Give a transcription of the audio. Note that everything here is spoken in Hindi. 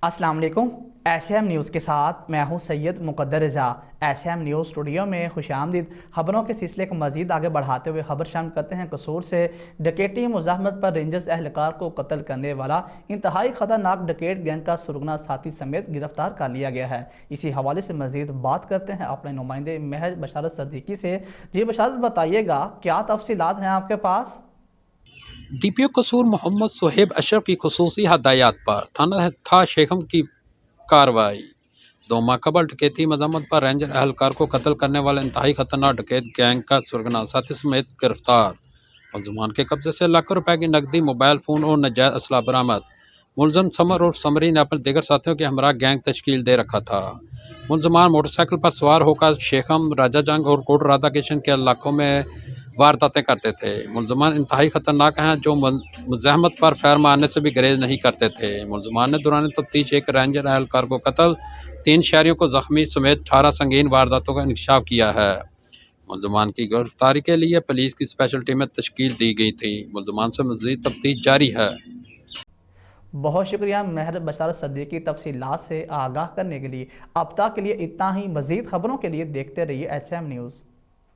अस्सलाम वालेकुम। एसएम न्यूज़ के साथ मैं हूं सैयद मुकद्दर रज़ा। एसएम न्यूज़ स्टूडियो में खुशामदीद। खबरों के सिलसिले को मज़ीद आगे बढ़ाते हुए खबर शामिल करते हैं। कसूर से डकैती मुज़ाहमत पर रेंजर्स एहलकार को कत्ल करने वाला इंतहाई ख़तरनाक डकैत गैंग का सुरगना साथी समेत गिरफ्तार कर लिया गया है। इसी हवाले से मज़ीद बात करते हैं अपने नुमाइंदे महज बशारत सद्दीकी से। जी बशारत, बताइएगा क्या तफसीलात हैं आपके पास? डीपीओ कसूर मोहम्मद सुहेब अशरफ की खुसूसी हदायत पर थाना था शेखम की कार्रवाई। 2 माह कबल डकैती मजम्मत पर रेंजर एहलकार को कत्ल करने वाले इंतहाई खतरनाक डकैत गैंग का सुरगना साथी समेत गिरफ्तार। मुलजमान के कब्जे से लाखों रुपए की नकदी, मोबाइल फ़ोन और नाजायज असला बरामद। मुलजम समर और समरी ने अपने दीगर साथियों के हमरा गैंग तश्कील दे रखा था। मुलजमान मोटरसाइकिल पर सवार होकर शेखम, राजा जंग और कोट राधा किशन के इलाकों में वारदातें करते थे। मुलजमान इंतहाई खतरनाक हैं जो मुज़ाहमत पर फैर मारने से भी गरेज नहीं करते थे। मुलजमान ने दौरान तफ्तीश एक रेंजर एहलकार को कत्ल, 3 शहरियों को जख्मी समेत 18 संगीन वारदातों का इंकशाफ किया है। मुलजमान की गिरफ्तारी के लिए पुलिस की स्पेशल टीमें तश्कील दी गई थी। मुलजमान से मज़ीद तफ्तीश जारी है। बहुत शुक्रिया महर बशारत सद्दीकी तफसीलात से आगाह करने के लिए। अब तक के लिए इतना ही। मज़ीद खबरों के लिए देखते रहिए एसएम न्यूज़।